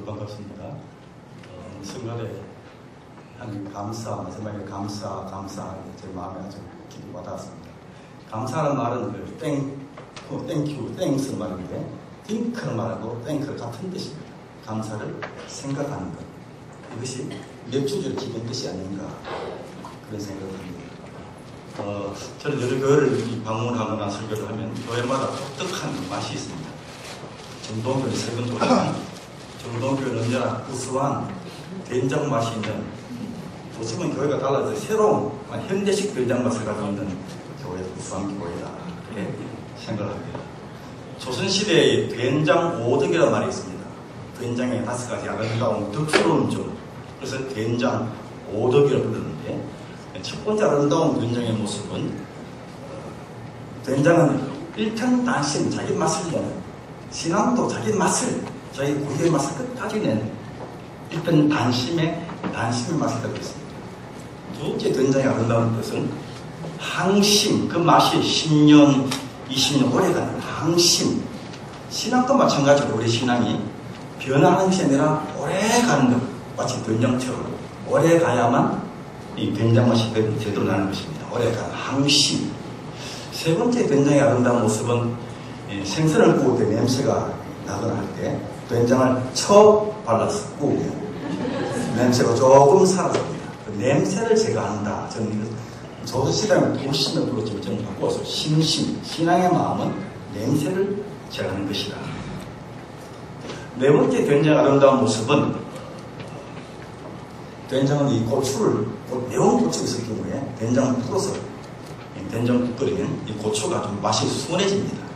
모두 반갑습니다. 성가대 하나님 감사, 마지막에 감사 제 마음에 아주 깊이 와닿았습니다. 감사라는 말은 그 땡큐, 땡스 말인데 띵크를 말하고 땡크를 같은 뜻입니다. 감사를 생각하는 것. 이것이 맥주주의 기본 뜻이 아닌가 그런 생각을 합니다. 저는 여러 교회를 방문하거나 설교를 하면 교회마다 독특한 맛이 있습니다. 정동교는 세번 좋지만 정동교는 언제나 구수한 된장 맛이 있는, 요즘은 교회가 달라서 새로운 현대식 된장 맛을 가지고 있는 교회, 구수한 교회다 이렇게 생각을 합니다. 조선시대에 된장 오덕이라는 말이 있습니다. 된장에 5가지 아름다운 덕스러운 점, 그래서 된장 오덕이라고 부르는데, 첫 번째 아름다운 된장의 모습은 된장은 일편단심 자기 맛을 내는, 신앙도 자기 맛을, 자기 고유의 맛을 끝까지 내는 일편단심의 맛을 갖고 있습니다. 두 번째 된장의 아름다운 것은 항심, 그 맛이 10년, 20년 오래가는 항심. 신앙도 마찬가지로 우리 신앙이 변하는 것이 아니라 오래가는 것, 마치 된장처럼 오래가야만 이 된장 맛이 제대로 나는 것입니다. 오래가는 항심. 세 번째 된장의 아름다운 모습은 생선을 구울 때 냄새가 나거나 할 때 된장을 발라서 구우면 냄새가 조금 사라집니다. 그 냄새를 제거한다. 저는 조선시대는 불신을 부르지만 저는 바꿔서 신앙의 마음은 냄새를 제거하는 것이다. 네 번째 된장의 아름다운 모습은, 된장은 이 고추를, 매운 고추가 있을 경우에 된장을 풀어서 된장을 끓이면 이 고추가 좀 맛이 순해집니다.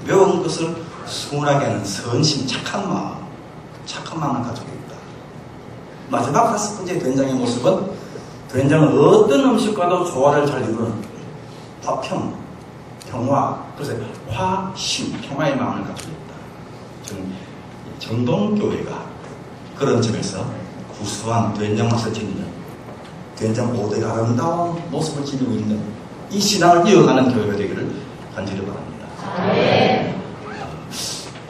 매운 것을 순하게 하는 선심, 착한 마음을 가지고 있다. 마지막 5번째 된장의 모습은, 된장은 어떤 음식과도 조화를 잘 이루는 화평, 평화, 그래서 화심, 평화의 마음을 가지고 있다. 저는 정동교회가 그런 점에서 구수한 된장 맛을 지니는, 된장 오덕의 아름다운 모습을 지니고 있는 이 신앙을 이어가는 교회가 되기를 간절히 바랍니다.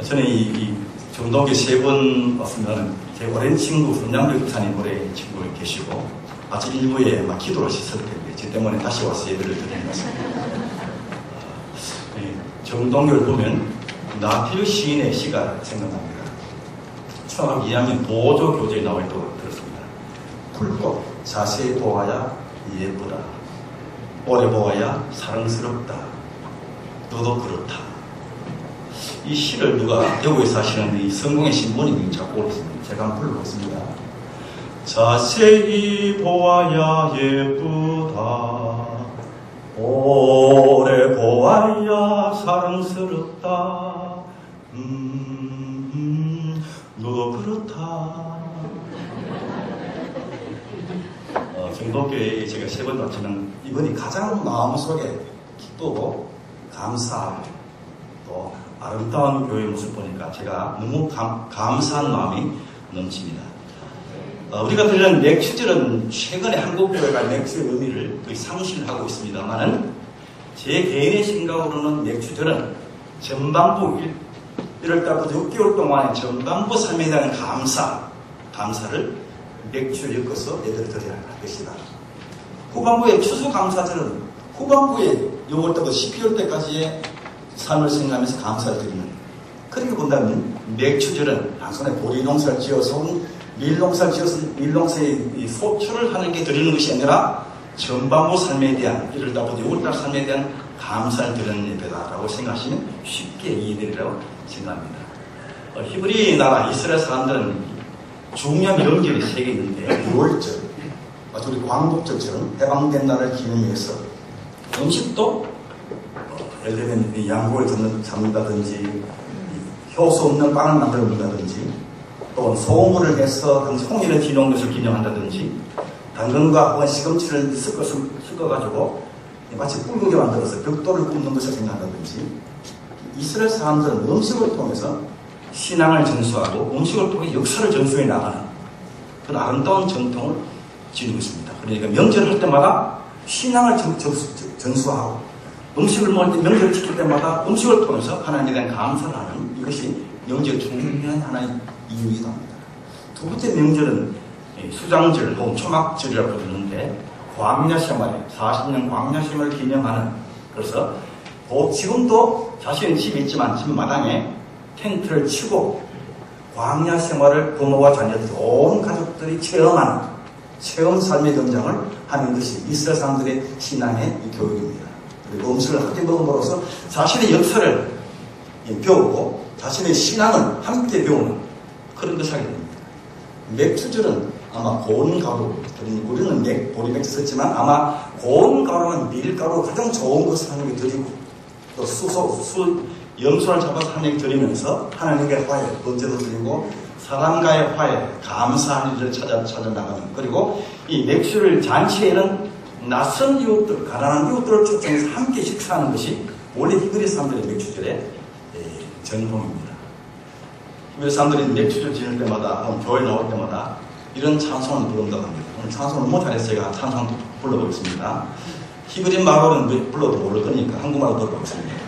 저는 이 정동교회 3번 왔으면 제 오랜 친구 손양배 목사님 오래 친구 계시고 아침 일부에 막 기도를 하셨을 텐데 저 때문에 다시 와서 예배를 드리는 것입니다. 정동교를 보면 나필 시인의 시가 생각납니다. 초등학교 2학년 보조 교재에 나와 있다고 들었습니다. 붉고 자세히 보아야 예쁘다. 오래 보아야 사랑스럽다. 너도 그렇다. 이 시를 누가 여고에서 하시는 이 성공의 신부님이 작곡을 했습니다. 제가 한번 불러보겠습니다. 자세히 보아야 예쁘다. 오래 보아야 사랑스럽다. 너도 그렇다. 정동교회에 제가 3번 왔지만 이번이 가장 마음속에 기쁘고 감사하고 또 아름다운 교회의 모습 보니까 제가 너무 감사한 마음이 넘칩니다. 우리가 들리는 맥주절은 최근에 한국교회가 맥주의 의미를 거의 상실하고 있습니다만은 제 개인의 생각으로는 맥주절은 전반부 1월달부터 6개월 동안의 전반부 삶에 대한 감사를 맥주에 엮어서 예배를 드려야 할 것이다. 후반부의 추수감사절은 후반부에 6월달부터 12월 때까지의 삶을 생각하면서 감사를 드리는, 그렇게 본다면 맥주절은 단순히 보리농사를 지어서 밀농사를 지어서 밀농사의 소출을 하는 게 드리는 것이 아니라 전반부 삶에 대한 1월달부터 6월달 삶에 대한 감사를 드리는 예배다라고 생각하시면 쉽게 이해되리라고 생각합니다. 히브리 나라 이스라엘 사람들은 중요한 명절이 3개 있는데 6월절, 마치 우리 광복절처럼 해방된 날을 기념해서 음식도 예를 들면 양고기를 잡는다든지 효소 없는 빵을 만들어 먹는다든지 또 소금을 해서 홍일을 지놓은 것을 기념한다든지 당근과 혹은 시금치를 섞어가지고 마치 꿀국에 만들어서 벽돌을 굽는 것을 생각한다든지, 이스라엘 사람들은 음식을 통해서 신앙을 전수하고 음식을 통해 역사를 전수해 나가는 그런 아름다운 전통을 지니고 있습니다. 그러니까 명절을 할 때마다 신앙을 전수하고 음식을 먹을 때, 명절을 지킬 때마다 음식을 통해서 하나님에 대한 감사를 하는, 이것이 명절의 중요한 하나의 이유이기도 합니다. 두 번째 명절은 수장절 혹은 초막절이라고 부르는데 광야생활, 40년 광야생활을 기념하는, 그래서 지금도 자신의 집이 있지만 집 마당에 텐트를 치고 광야생활을 부모와 자녀들 온 가족들이 체험하는 체험 삶의 등장을 하는 것이 이스라엘 사람들의 신앙의 교육입니다. 그리고 음식을 함께 먹음으로써 자신의 역사를 배우고 자신의 신앙을 함께 배우는 그런 것을 하게 됩니다. 맥주절은 아마 고운 가루, 우리는 보리맥주 썼지만 아마 고운 가루는 밀가루 가장 좋은 것을 하나님께 드리고 또 염소를 잡아서 하나님께 드리면서 하나님의 화해, 번제도 드리고 사람과의 화해, 감사한 일을 찾아 나가는, 그리고 이 맥주를 잔치에는 낯선 이웃들, 가난한 이웃들을 초청해서 함께 식사하는 것이 원래 히브리 사람들의 맥주절의 전통입니다. 히브리 사람들이 맥주절 지낼 때마다, 교회 나올 때마다 이런 찬송을 부른다고 합니다. 오늘 찬송을 못 잘해서 제가 찬송 불러보겠습니다. 히브리 말로는 불러도 모를 거니까 한국말로 불러보겠습니다.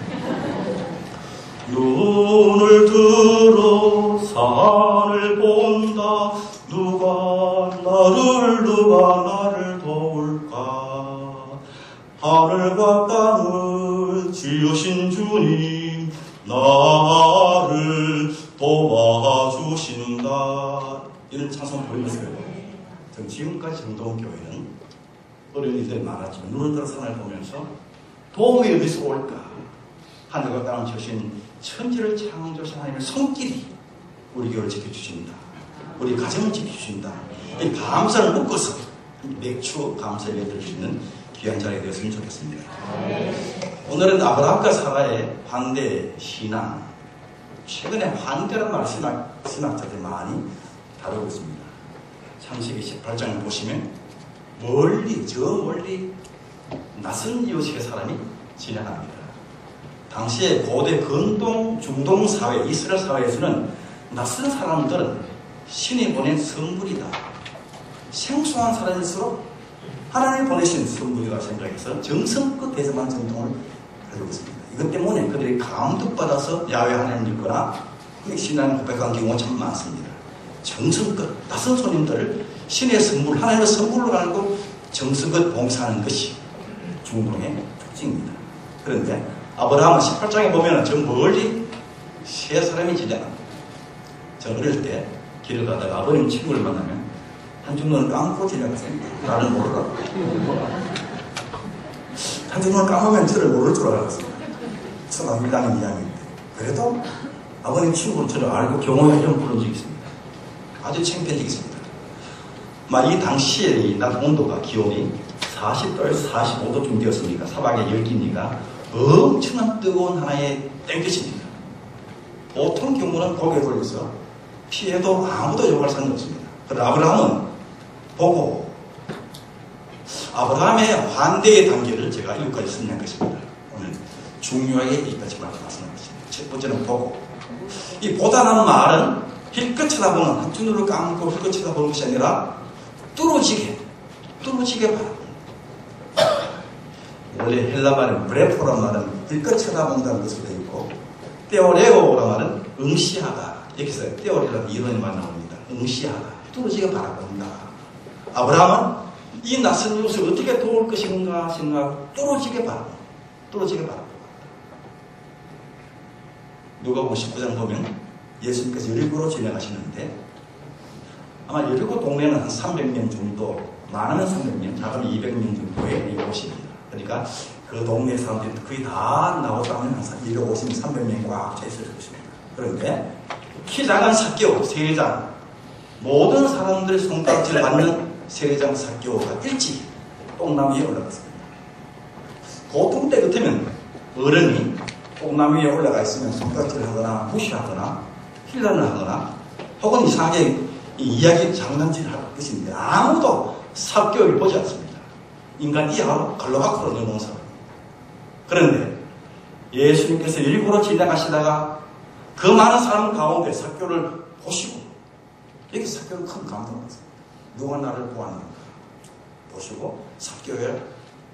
눈을 들어 산을 본다. 누가 나를 도울까. 하늘과 땅을 지으신 주님 나를 도와주신다. 이런 찬송을 부르면서요. 지금까지 정동교회는 어린이들이 많았지만 눈을 들어 산을 보면서 도움이 어디서 올까. 하늘과 땅을 지으신 천지를 창조하신 하나님의 손길이 우리 교회를 지켜주신다. 우리 가정을 지켜주신다. 이 감사를 묶어서 맥주 감사 예배 드릴 수 있는 귀한 자리가 되었으면 좋겠습니다. 오늘은 아브라함과 사라의 환대 신앙. 최근에 환대라는 말을 신학자들이 많이 다루고 있습니다. 창세기 18장을 보시면 멀리, 저 멀리 낯선 이웃의 사람이 지나갑니다. 당시에 고대 근동, 중동 사회, 이스라엘 사회에서는 낯선 사람들은 신이 보낸 선물이다. 생소한 사람일수록 하나님이 보내신 선물이라 생각해서 정성껏 대접하는 전통을 가지고 있습니다. 이것 때문에 그들이 감동받아서 야훼 하나님을 믿거나 신앙을 고백한 경우가 참 많습니다. 정성껏 낯선 손님들을 신의 선물, 하나님의 선물로 알고 정성껏 봉사하는 것이 중동의 특징입니다. 그런데 아브라함은 18장에 보면 저 멀리 세 사람이 지나갑니다. 저 어릴 때 길을 가다가 아버님 친구를 만나면 한쪽 눈을 감고 지나갔습니다. 나를 모르라고. 한쪽 눈을 감으면 저를 모를 줄 알았습니다. 초등학교라는 이야기인데. 그래도 아버님 친구를 저를 알고 경호에 좀 부른 적이 있습니다. 아주 창피한 적이 있습니다. 이 당시에 이 낮 온도가 기온이 40도에서 45도쯤 되었으니까 사막의 열기니까 엄청난 뜨거운 하나의 땡볕입니다. 보통 경우는 고개 돌려서 피해도 아무도 욕할 사람이 없습니다. 그러나 아브라함은 보고 아브라함의 환대의 단계를 제가 7가지 설명하겠습니다. 오늘 중요하게 이까지 말씀하겠습니다. 첫 번째는 보고. 이 보다는 말은 힐끗 쳐다보는, 한쪽 눈을 감고 힐끗 쳐다보는 것이 아니라 뚫어지게 바라봅니다. 원래 헬라 말은 브레포란 말은 힐끗 쳐다본다는 것으로 되어 있고, 떼오레오란 말은 응시하다. 여기서 떼오레라는 이론이 많이 나옵니다. 응시하다. 뚫어지게 바라본다. 아브라함은 이 낯선 이웃을 어떻게 도울 것인가 생각하고 뚫어지게 바라본다. 누가복음 19장 보면 예수님께서 여리고로 지나가시는데 아마 여리고 동네는 한 300명 정도, 많으면 300명, 작으면 200명 정도의 이곳입니다. 그러니까 그 동네 사람들이 거의 다 나오다면 한 250, 300명이 꽉 차 있을 것입니다. 그런데 키 작은 삭개오, 세리장, 모든 사람들의 손가락질을 받는 세리장 삭개오가 일찍 똥나무 위에 올라갔습니다. 보통 때 같으면 어른이 똥나무 위에 올라가 있으면 손가락질을 하거나 무시하거나 힐난을 하거나 혹은 이상하게 이야기 장난질을 할 것인데 아무도 삭개오를 보지 않습니다. 인간 이하로 걸로 밖으로 내놓은 사람. 그런데 예수님께서 일부러 지나가시다가 그 많은 사람 가운데 삭개오를 보시고, 여기 삭개오는 큰 감동을 받습니다. 누가 나를 보았는가 보시고 삭개오에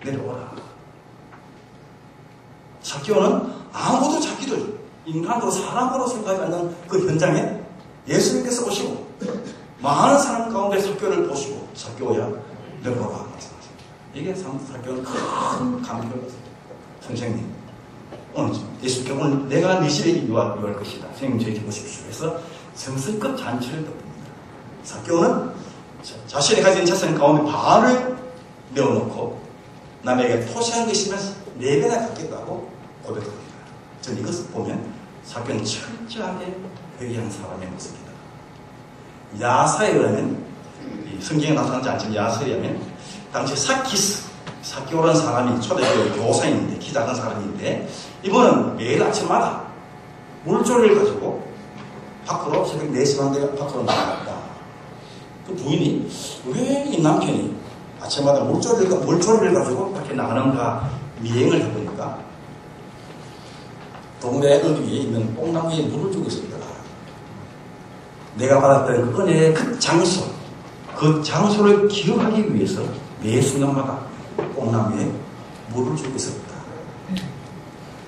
내려오라. 삭개오는 아무도 자기를 인간으로 사람으로 생각하지 않는 그 현장에 예수님께서 오시고 많은 사람 가운데 삭개오를 보시고 삭개오야 너 보라 말씀하세요. 이게 삭개오는 큰 감격을 받습니다. 선생님 오늘 예수께 오늘 내가 네 집에 유할 것이다. 선생님 저에게 보십시오. 그래서 정성껏 잔치를 덮습니다. 삭개오는 자신이 가진 자산 가운데 반을 내어놓고 남에게 토시한 것이면 4배나 갚겠다고 고백합니다. 저는 이것을 보면 삭개오는 철저하게 회개한 사람의 모습이다. 야사에 의하면 성경에 나타나지 않지만 야사에 의하면 당시 삭개오라는 사람이 초대교회 교사인데 키 작은 사람인데 이분은 매일 아침마다 물조리를 가지고 밖으로 새벽 4시 반 돼 밖으로 나갔다. 그 부인이 왜 이 남편이 아침마다 물조리를 가지고 밖에 나가는가 미행을 해보니까 동네 어귀에 있는 뽕나무에 물을 주고 있었더라. 내가 받았던 그 은혜의 그 장소를 기억하기 위해서 매 순간마다 뽕나무에 물을 주고 있었다.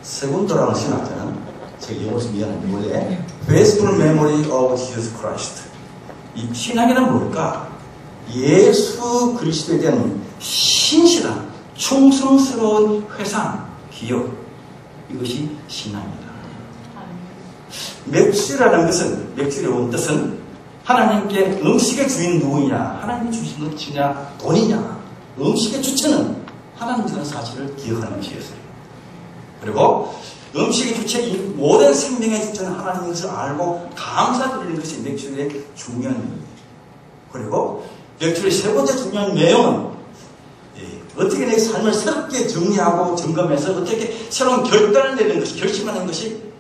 세군도라는 신학자는 제가 영어에서 미안한데 원래 Faithful Memory of Jesus Christ. 이 신앙이란 뭘까? 예수 그리스도에 대한 신실한 충성스러운 회상, 기억, 이것이 신앙이다. 맥주라는 것은, 맥주의 온 뜻은 하나님께 음식의 주인 누구냐, 하나님이 주신 것 지냐, 돈이냐, 음식의 주체는 하나님이라는 사실을 기억하는 것이었어요. 그리고 음식의 주체, 이 모든 생명의 주체는 하나님인 것을 알고 감사드리는 것이 맥주의 중요한 의미예요. 그리고 맥주의 세 번째 중요한 내용은 어떻게 내 삶을 새롭게 정리하고 점검해서 어떻게 새로운 결단을 내는 것이, 결심하는 것이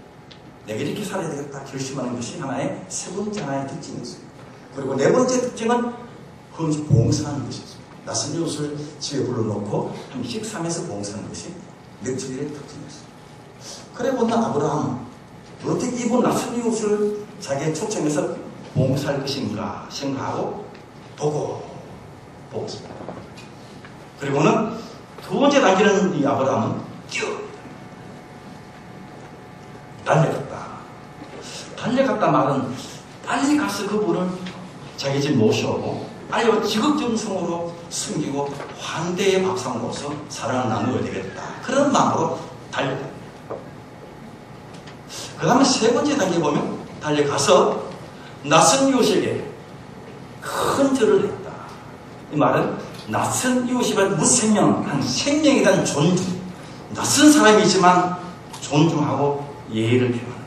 내가 이렇게 살아야 되겠다 결심하는 것이 하나의 세 번째 하나의 특징이었어요. 그리고 네 번째 특징은 그것이 봉사하는 것이었어요. 낯선 이웃을 집에 불러놓고 한 식사하면서 봉사하는 것이 맥주의 특징이었어요. 그래 보나 아브라함 어떻게 이번 낯선 이웃을 자기의 초청해서 봉사할 것인가 생각하고 보고 있습니다. 그리고는 두 번째 단계는 이 아브라함은 달려갔다 말은 빨리 가서 그분을 자기 집 모셔오고 빨리 지극정성으로 숨기고 환대의 밥상으로서 사랑을 나누어야 되겠다. 그런 마음으로 달려갔다. 그 다음에 세 번째 단계 보면 달려가서 낯선 이웃에게 큰 절을 했다. 이 말은 낯선 이웃이란 무생명, 생명에 대한 존중, 낯선 사람이지만 존중하고 예의를 표현한다.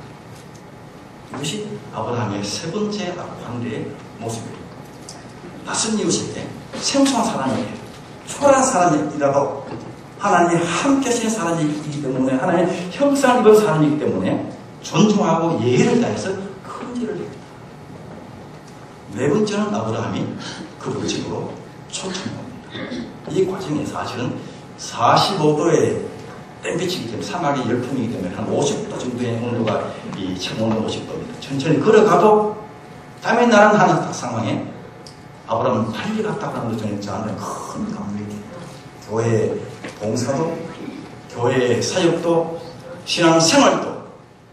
이것이 아브라함의 세 번째 환대의 모습입니다. 낯선 이웃에게 생소한 사람에게 초라한 사람이라도 하나님이 함께 하시는 사람이기 때문에 하나님의 형상을 입은 사람이기 때문에 존중하고 예의를 다해서 큰 절을 했다. 네 번째는 아브라함이 그분을 집으로 초청합니다. 이 과정에 사실은 45도의 땡볕이기 때문에 사막의 열풍이기 때문에 한 50도 정도의 온도가 이 체온은 50도입니다. 천천히 걸어가도 다음에 날은 하는 상황에 아브라함은 빨리 갔다고 하는 것 전에 저한테 큰 감격이 교회 봉사도 교회 사역도 신앙생활도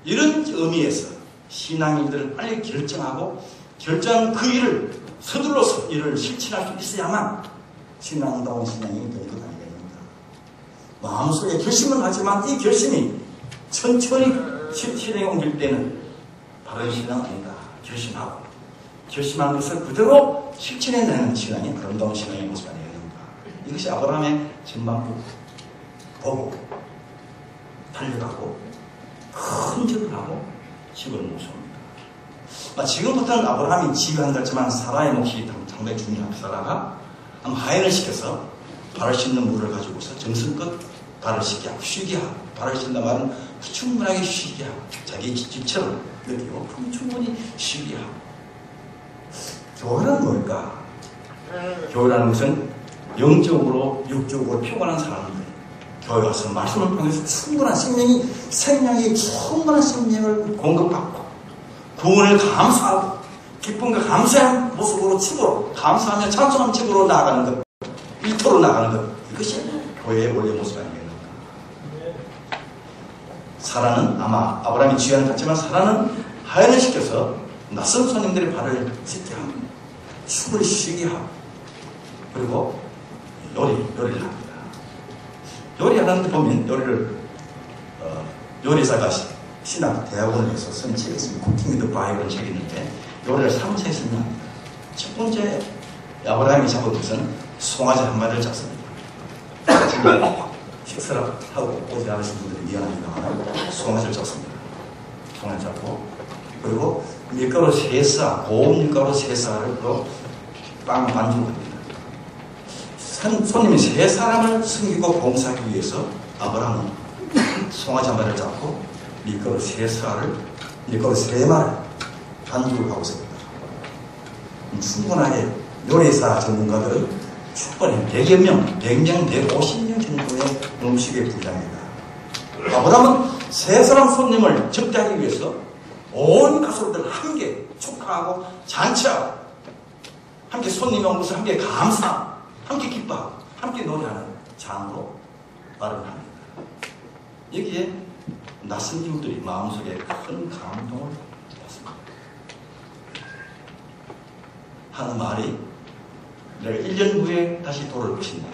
이런 의미에서 신앙인들을 빨리 결정하고 결정한 그 일을 서둘러서 일을 실천할 수 있어야만 신앙다운 신앙이 될 것 아니겠습니까? 마음속에 결심은 하지만 이 결심이 천천히 실행에 옮길 때는 바른 신앙 아니다. 결심하고 결심한 것을 그대로 실천해내는 신앙이 아름다운 신앙의 모습 아니겠는가? 이것이 아브라함의 전반부 보고 달려가고 큰 절을 하고 집을 모십니다. 지금부터는 아브라함이 집에 한 달지만 사라의 몫이 상당히 중요합니다. 사라가 하인을 시켜서 발을 씻는 물을 가지고서 정성껏 발을 씻게 하고 쉬게 하고, 발을 씻는다 말은 충분하게 쉬게 하고 자기 집처럼 느끼고 충분히 쉬게 하고. 교회는 뭘까? 교회라는 것은 영적으로 육적으로 피곤한 사람들, 교회 와서 말씀을 통해서 충분한 생명이 충분한 생명을 공급받고 구원을 감사하고 기쁨과 감사한 모습으로 집으로 감사하며 찬송하는 집으로 나아가는 것, 일터로 나가는 것, 이것이 교회의 원래 모습 아니겠는가? 사라는 아마 아브라함이 지휘하는 같지만 사라는 하인을 시켜서 낯선 손님들의 발을 씻게 합니다. 숨을 쉬게 하고, 그리고 요리를 합니다. 요리하는 데 보면 요리사가 신학 대학원에서 쓴 책이 있습니다. 쿠킹 위드 바이블 책이 있는데 요리를 3세에 설명합니다. 첫 번째 아브라함이 잡은 것은 송아지 한 마리를 잡습니다. 식사를 하고 오지 않으신 분들이 미안합니다만 송아지를 잡습니다. 송아지 잡고, 그리고 밀가루 3쌀, 고운 밀가루 3쌀을 빵 반죽합니다. 손님이 3사람을 섬기고 봉사하기 위해서 아브라함은 송아지 한 마리를 잡고 밀가루 3쌀을, 밀가루 3마리 반죽을 하고 있습니다. 충분하게 요리사 전문가들은 충분히 100여 명, 100명, 150명 정도의 음식의 분량입니다. 아브라함은 3사람 손님을 접대하기 위해서 온 가족들 함께 축하하고 잔치하고 함께 손님이 온 것을 함께 감사하고 함께 기뻐하고 함께 노래하는 장으로 마련합니다. 여기에 낯선 이웃들이 마음속에 큰 감동을 받습니다. 하는 말이 내가 1년 후에 다시 돌아올 것인데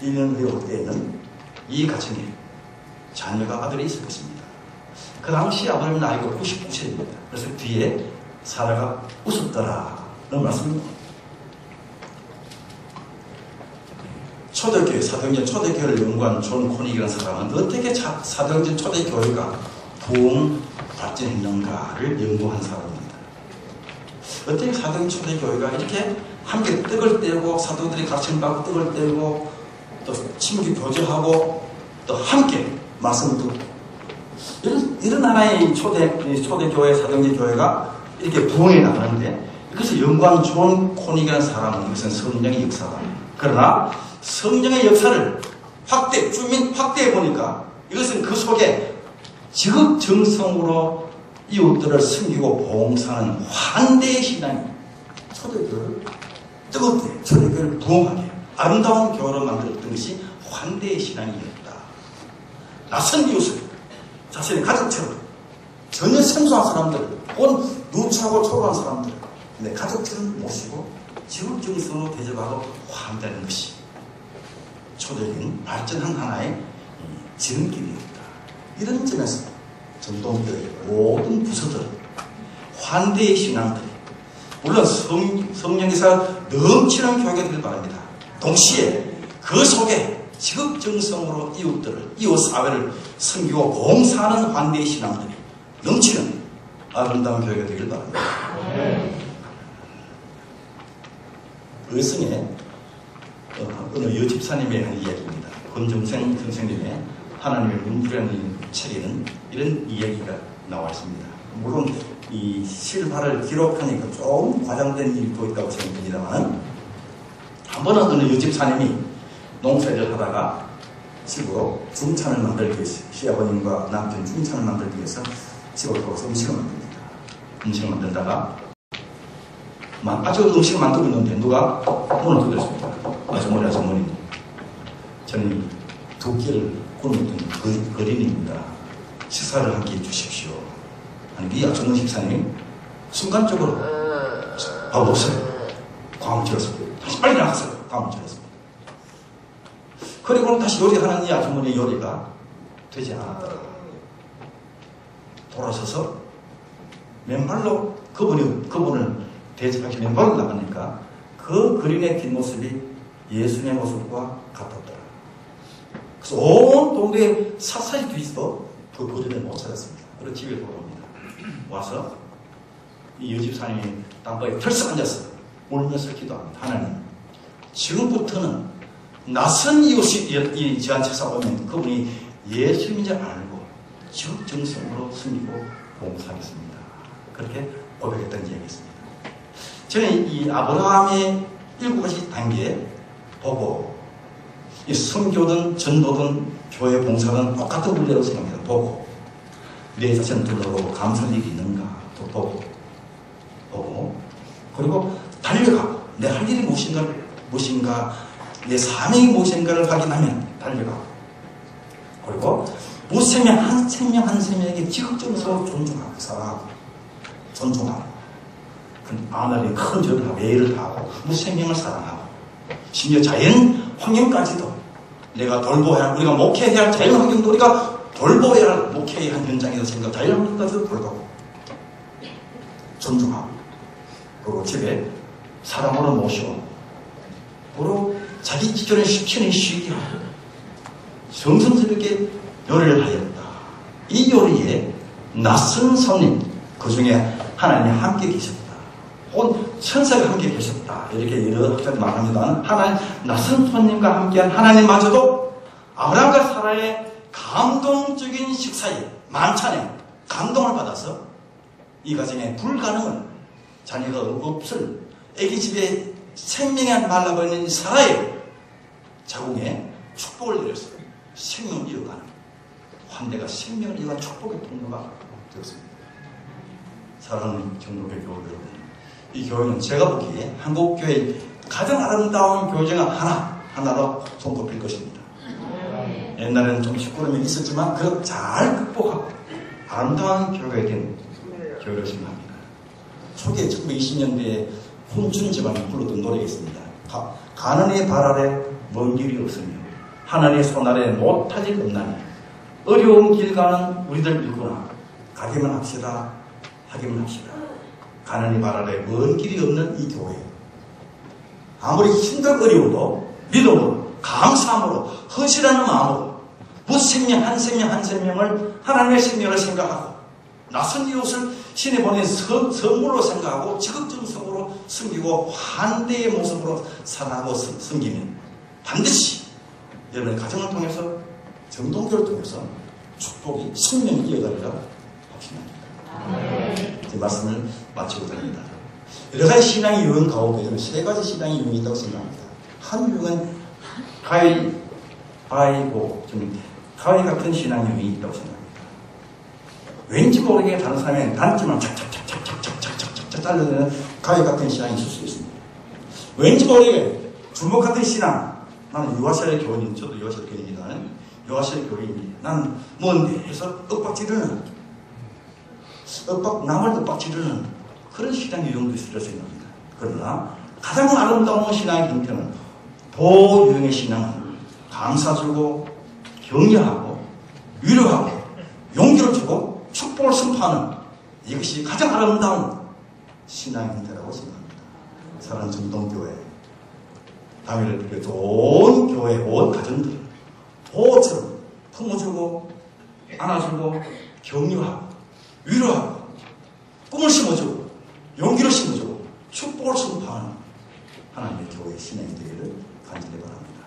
1년 후에 올 때에는 이 가정에 자녀가 아들이 있을 것입니다. 그 당시 아브라함의 나이가 99세입니다. 그래서 뒤에 사라가 웃었더라는 말씀입니다. 초대교회, 사도행전 초대교회를 연구한 존 코닉이라는 사람은 어떻게 사도행전 초대교회가 부흥 발전했는가를 연구한 사람입니다. 어떻게 사도행전 초대교회가 이렇게 함께 떡을 떼고 사도들이 가르침을 받고 떡을 떼고 또 친구 교제하고 또 함께 말씀을 듣고 이런 하나의 초대교회, 사도행전 교회가 이렇게 부흥해 나가는데 이것을 연구한 존 코닉이라는 사람은 이것은 성령의 역사다. 그러나 성령의 역사를 확대해 보니까 이것은 그 속에 지극정성으로 이웃들을 섬기고 봉사하는 환대의 신앙이 초대교회를 뜨겁게, 초대교회를 부흥하게 아름다운 교회로 만들었던 것이 환대의 신앙이었다. 낯선 이웃을 자신의 가족처럼 전혀 생소한 사람들, 온 누추하고 초라한 사람들 내 가족처럼 모시고 지극정성으로 대접하고 환대하는 것이 초대교회는 발전한 하나의 지름길이었다. 이런 점에서 전통교회의 모든 부서들, 환대의 신앙들이 물론 성령에서 넘치는 교회가 되길 바랍니다. 동시에 그 속에 지극정성으로 이웃 사회를 섬기고 봉사하는 환대의 신앙들이 넘치는 아름다운 교회가 되길 바랍니다. 의성에 어느 여집사님의 한 이야기입니다. 권정생 선생님의 하나님의 문구라는 책에는 이런 이야기가 나와 있습니다. 물론 이 실화를 기록하니까 좀 과장된 일도 있다고 생각됩니다만, 한 번은 어느 여집사님이 농사일을 하다가 집으로 중찬을 만들기 위해서, 시아버님과 남편 중찬을 만들기 위해서 집으로 돌아서 음식을 만듭니다. 음식을 만들다가 아주 음식을 만들고 있는데 누가 문을 두드렸습니다. 아주머니, 저는 두 끼를 굶었던 거린입니다. 식사를 함께 해주십시오. 아니, 이 아주머니 집사님이 순간적으로 밥 없어요. 광을 질렀습니다. 다시 빨리 나갔어요. 광을 질렀습니다. 그리고는 다시 요리하는 이 아주머니의 요리가 되지 않았더라. 돌아서서 맨발로 그분을 대접하기 맨발로 나가니까 그 그림의 뒷모습이 예수님의 모습과 같았더라. 그래서 온 동네에 샅샅이 뒤져도 그 그림을 못 찾았습니다. 그래서 집에 돌아옵니다. 와서 이 여집사님이 땅바닥에 털썩 앉아서 울면서 기도합니다. 하나님, 지금부터는 낯선 이웃이 저한 찾아오면 그분이 예수님인지 알고 적정성으로 섬기고 봉사하겠습니다. 그렇게 고백했던 적이 있습니다. 저는 이 아브라함의 7가지 단계 보고, 이 선교든 전도든 교회 봉사든 똑같은 문제라고 생각합니다. 보고, 내 자신을 둘러보고 감사할 일이 있는가 또 보고, 그리고 달려가고, 내 할 일이 무엇인가, 내 사명이 무엇인가를 확인하면 달려가고, 그리고 무생명 한 생명 한 생명에게 지극정성으로 존중하고 사랑하고 존중하고, 하나님 큰 절을 하고 예의를 다하고 무생명을 사랑하고 심지어 자연 환경까지도 내가 돌보아야 할, 우리가 목회해야 할 자연 환경도 우리가 돌보아야 할 목회의 한 현장에서 생각 자연 환경까지도 돌보고 존중하고 그리고 집에 사람으로 모시고 그리고 자기 기존의 식신을 쉬게 하고 정성스럽게 요리를 하였다. 이 요리에 낯선 손님 그 중에 하나님이 함께 계셨다. 혹은 천사가 함께 계셨다. 이렇게 여러 학자들이 말합니다만 하나님 낯선 손님과 함께한 하나님마저도 아브라함과 사라의 감동적인 식사에 만찬에 감동을 받아서 이 가정에 불가능한 자녀가 없을 애기 집에 생명이 말라버리는 사라의 자궁에 축복을 내렸어요. 생명을 이어가는 환대가 생명을 이어가는 축복의 통로가 되었습니다. 사랑하는 경로교 교회 여러분, 이 교회는 제가 보기에 한국교회의 가장 아름다운 교회 중 하나로 손꼽힐 것입니다. 옛날에는 좀 시끄러움이 있었지만 그걸 잘 극복하고 아름다운 교회가 된 교회로 생각합니다. 초기에 1920년대에 훈춘 집안이 불렀던 노래가 있습니다. 가는의 발 아래 먼 길이 없으며 하나님의 손 아래 못할 일 없나니 어려운 길 가는 우리들 일구나 가기만 합시다. 하기만 합시다. 가는의 발 아래 먼 길이 없는 이 교회 아무리 힘들고 어려워도 믿음으로 감사함으로 헌신하는 마음으로 무생명 한 생명 한 생명을 하나님의 생명을 생각하고 낯선 이웃을 신이 보낸 선물로 생각하고 지극정성으로 섬기고 환대의 모습으로 살아가고 섬기면 반드시 여러분의 가정을 통해서 정동교를 통해서 축복이 생명이 이어가리라 확신합니다. 제 말씀을 마치고 갑니다. 여러 가지 신앙의 유형 가운데 저는 세 가지 신앙의 유형이 있다고 생각합니다. 한 유형은 가위바위보, 가위 같은 신앙의 유형이 있다고 생각합니다. 왠지 모르게 다른 사람의 단점을 착착착착착착착착 잘라내는 가위 같은 신앙이 있을 수 있습니다. 왠지 모르게 주먹 같은 신앙, 나는 유아시아 교인인, 저도 유아시아 교인입니다만 유아시아 교인입니다. 나는 뭔데 해서 윽박지르는 남을 윽박지르는 그런 신앙의 유형도 있을 수 생각합니다. 그러나 가장 아름다운 신앙의 형태는 보유형의 신앙은 감사주고 격려하고 위로하고 용기를 주고 축복을 선포하는 이것이 가장 아름다운 신앙의 형태라고 생각합니다. 사랑하는 정동교회 당일을 비롯해 좋은 교회 온 가정들 보호처럼 품어주고 안아주고 격려하고 위로하고 꿈을 심어주고 용기를 심어주고 축복을 선포하는 하나님의 교회의 신앙이 되기를 간절히 바랍니다.